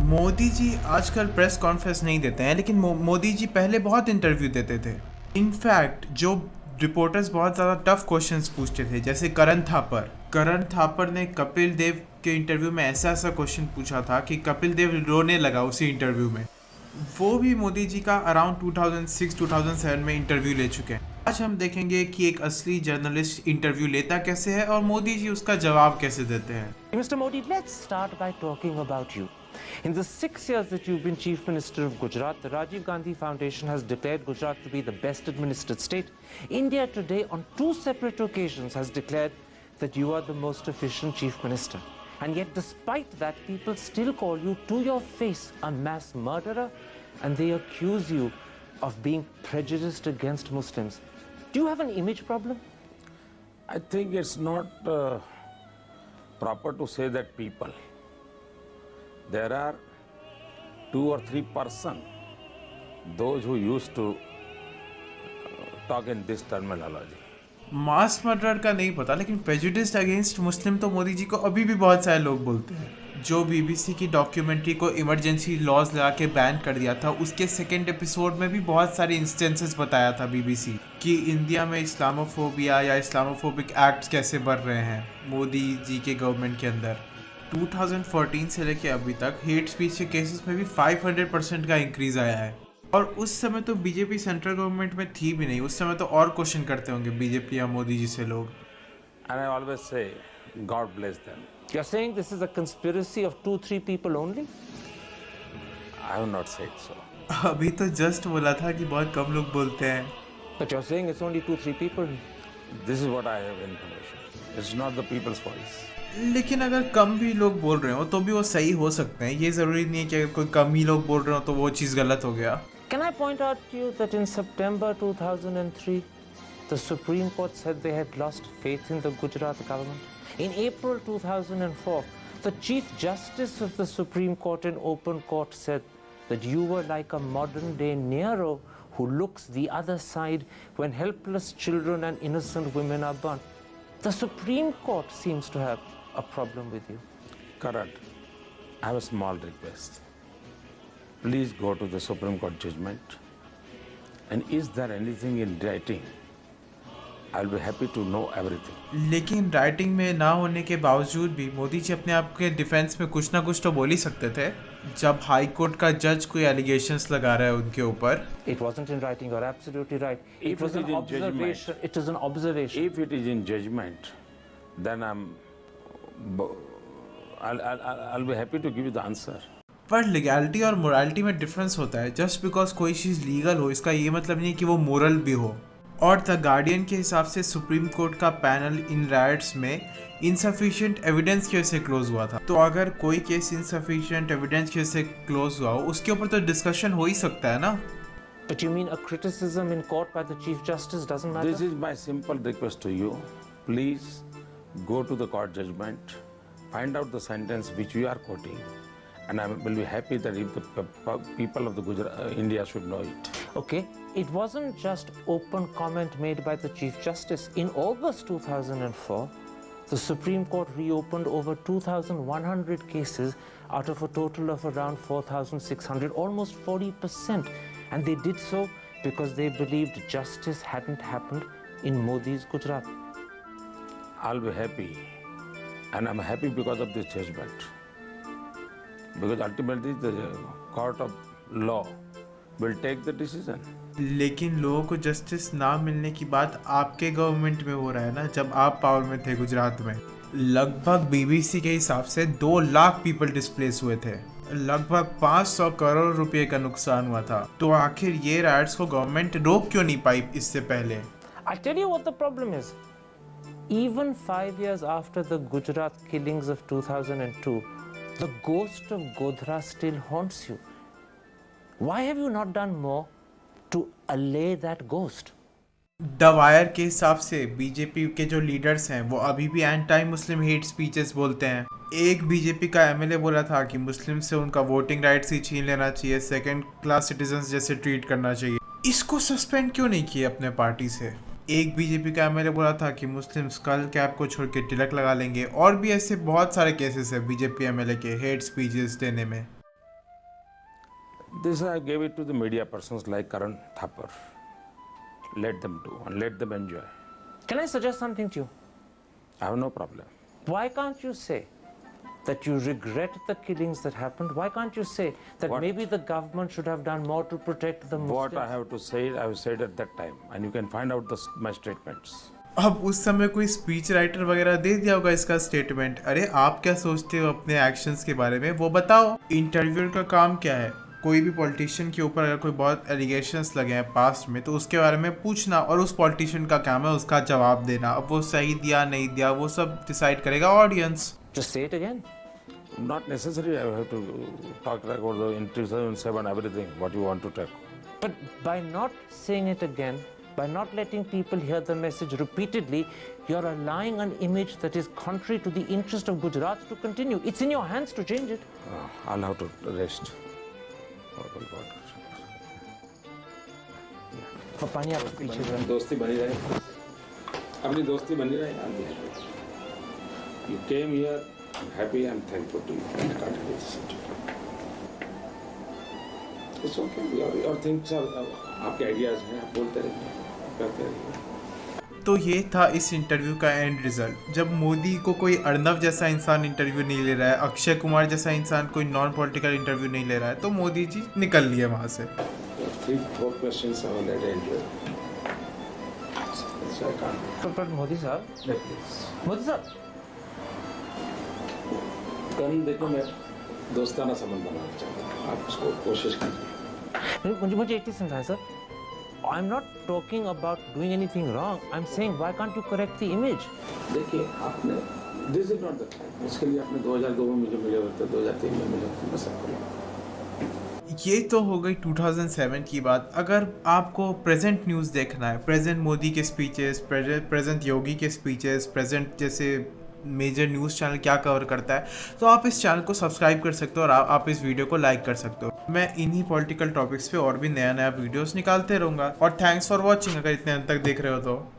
मोदी जी आजकल press conference नहीं देते हैं, लेकिन मोदी जी पहले बहुत इंटरव्यू देते थे। इनफैक्ट जो रिपोर्टर्स बहुत ज़्यादा टफ क्वेश्चंस पूछते थे, जैसे करण थापर ने कपिल देव के इंटरव्यू में ऐसा ऐसा क्वेश्चन पूछा था कि कपिल देव रोने लगा उसी इंटरव्यू में। वो भी मोदी जी का अराउंड 2006-2007 में इंटरव्यू ले चुके हैं। आज हम देखेंगे कि एक असली जर्नलिस्ट इंटरव्यू लेता कैसे है और मोदी जी उसका जवाब कैसे देते हैं। Mr. Modi, let's start by talking about you. In the 6 years that you've been Chief Minister of Gujarat, the Rajiv Gandhi Foundation has declared Gujarat to be the best administered state. India today, on 2 separate occasions, has declared that you are the most efficient Chief Minister. And yet, despite that, people still call you to your face a mass murderer, and they accuse you of being prejudiced against Muslims. Do you have an image problem? I think it's not proper to say that people. There are 2 or 3%, those who used to talk in this terminology. Mass murder का नहीं पता, लेकिन prejudiced against मुस्लिम तो मोदी जी को अभी भी बहुत सारे लोग बोलते हैं। जो बीबीसी की डॉक्यूमेंट्री को इमरजेंसी लॉज लगा के बैन कर दिया था, उसके सेकेंड एपिसोड में भी बहुत सारे इंस्टेंसेस बताया था बीबीसी कि इंडिया में इस्लामोफोबिया या इस्लामोफोबिक एक्ट्स कैसे बढ़ रहे हैं मोदी जी के गवर्नमेंट के अंदर। 2014 से लेके अभी तक हेट स्पीच के केसेस में भी 500% का इंक्रीज आया है। और उस समय तो बीजेपी सेंट्रल गवर्नमेंट में थी भी नहीं, उस समय तो और क्वेश्चन करते होंगे बीजेपी या मोदी जी से लोग। And I always say, God bless them. You're saying this is a conspiracy of 2-3 people only? I have not said so. अभी तो जस्ट बोला था कि बहुत कम लोग बोलते हैं। But you're saying it's only 2-3 people. This is what I have information. It's not the people's voice. लेकिन अगर कम भी लोग बोल रहे हो तो भी वो सही हो सकते हैं। ये ज़रूरी नहीं है कि अगर कोई कम ही लोग बोल रहे हो तो वो चीज़ गलत हो गया। Can I point out to you that in September 2003, the Supreme Court said they had lost faith in the Gujarat government? In April 2004, the Chief Justice of the Supreme Court in open court said that you were like a modern-day Nero who looks the other side when helpless children and innocent women are burnt. The Supreme Court seems to have a problem with you. Correct. I have a small request. Please go to the Supreme Court judgment. And is there anything in writing? I'll be happy to know everything. लेकिन writing में ना होने के बावजूद भी मोदी जी अपने आप के डिफेंस में कुछ ना कुछ तो बोल ही सकते थे। जब हाई कोर्ट का जज कोई एलिगेशंस लगा रहा है उनके ऊपर। It wasn't in writing. You're absolutely right. If It was it an is in observation. judgment. It is an observation. If it is in judgment, then I'll be happy to give you the answer. पर legality और morality में difference होता है। Just because कोई चीज़ legal हो इसका ये मतलब नहीं कि वो मोरल भी हो। और द गार्डियन के हिसाब से सुप्रीम कोर्ट का पैनल इन राइट्स में इनसफिशिएंट एविडेंस की वजह से क्लोज हुआ था। तो अगर कोई केस इनसफिशिएंट एविडेंस की वजह से क्लोज हुआ हो उसके ऊपर तो डिस्कशन हो ही सकता है ना। But you mean a criticism in court by the Chief Justice doesn't matter? This is my simple request to you. Please go to the court judgment, find out the sentence which we are quoting, and I will be happy that if the people of the India should know it. Okay, it wasn't just open comment made by the Chief Justice. In August 2004, the Supreme Court reopened over 2,100 cases out of a total of around 4,600, almost 40%. And they did so because they believed justice hadn't happened in Modi's Gujarat. I'll be happy, and I'm happy because of this judgment. Because ultimately the court of law will take the decision. लेकिन लोगों को justice ना मिलने की बात आपके government में हो रहा है ना। जब आप पावर में थे गुजरात में लगभग बीबीसी के हिसाब से 2 लाख पीपल डिस्प्लेस हुए थे, लगभग 500 करोड़ रुपए का नुकसान हुआ था। तो आखिर ये राइट्स को गवर्नमेंट रोक क्यों नहीं पाई इससे पहले? I'll tell you what the problem is. Even 5 years after the Gujarat killings of 2002, the ghost of Godhra still haunts you. Why have you not done more to allay that ghost? The wire के हिसाब से BJP के जो leaders हैं वो अभी भी anti Muslim hate speeches बोलते हैं। एक बीजेपी का एमएलए बोला था कि मुस्लिम से उनका वोटिंग राइट्स ही छीन लेना चाहिए, सेकंड क्लास सिटीजन्स जैसे ट्रीट करना चाहिए। इसको सस्पेंड क्यों नहीं किए अपने पार्टी से? एक बीजेपी का एमएलए बोला था कि मुस्लिम स्कल कैप को छोड़ के तिलक लगा लेंगे। और भी ऐसे बहुत सारे केसेस है बीजेपी एमएलए के हेट स्पीचेस देने में। This I gave it to the media persons like Karan Thapar. Let them do and let them enjoy. Can I suggest something to you? I have no problem. Why can't you say that you regret the killings that happened? Why can't you say that What? maybe the government should have done more to protect the Muslims? What I have to say, I have said at that time, and you can find out my statements. अब उस समय कोई speech writer वगैरह दे दिया होगा इसका statement. अरे आप क्या सोचते हो अपने एक्शंस के बारे में, वो बताओ। इंटरव्यूअर का काम क्या है? कोई भी पॉलिटिशियन के ऊपर अगर कोई बहुत एलिगेशंस लगे हैं पास्ट में तो उसके बारे में पूछना, और उस पॉलिटिशियन का काम है उसका जवाब देना। अब वो सही दिया नहीं दिया वो सब डिसाइड करेगा audience. Just say it again. Not necessary. I have to talk about the in 2007 everything. What you want to talk? But by not saying it again, by not letting people hear the message repeatedly, you're allowing an image that is contrary to the interest of Gujarat to continue. It's in your hands to change it. I'll have to rest. Oh, God. पानी आप पीछे रहो। दोस्ती बनी रहे, अपनी दोस्ती बनी रहे। You came here, I'm happy, I'm thankful to you. I can't do this. It's okay. Your things are आपके आइडियाज हैं, आप बोलते रहिए, करते रहिए। तो ये था इस इंटरव्यू का एंड रिजल्ट। जब मोदी को कोई अर्नव जैसा इंसान इंटरव्यू नहीं ले रहा है, अक्षय कुमार जैसा इंसान कोई नॉन पॉलिटिकल इंटरव्यू नहीं ले रहा है, तो मोदी जी निकल लिए वहाँ से। 3-4 questions I will let enjoy. So I can't. पर मोदी साहब, मोदी साहब, कल देखो मैं दोस्ताना संबंध बनाना चाहता हूँ, आप उसको कोशिश कीजिए। मुझे एक चीज समझाएं sir. I'm not talking about doing anything wrong. I'm saying why can't you correct the image? देखिए आपने this is not the time, इसके लिए आपने 2002 में मुझे मिले होते, 2003 में मिले होते, बस आपको। ये तो हो गई 2007 की बात। अगर आपको प्रेजेंट न्यूज़ देखना है, प्रेजेंट मोदी के स्पीचेस, प्रेजेंट योगी के स्पीचेस, प्रेजेंट जैसे मेजर न्यूज़ चैनल क्या कवर करता है, तो आप इस चैनल को सब्सक्राइब कर सकते हो और आप इस वीडियो को लाइक कर सकते हो। मैं इन्हीं पॉलिटिकल टॉपिक्स पे और भी नया वीडियोस निकालते रहूँगा। और थैंक्स फॉर वॉचिंग, अगर इतने अंत तक देख रहे हो तो।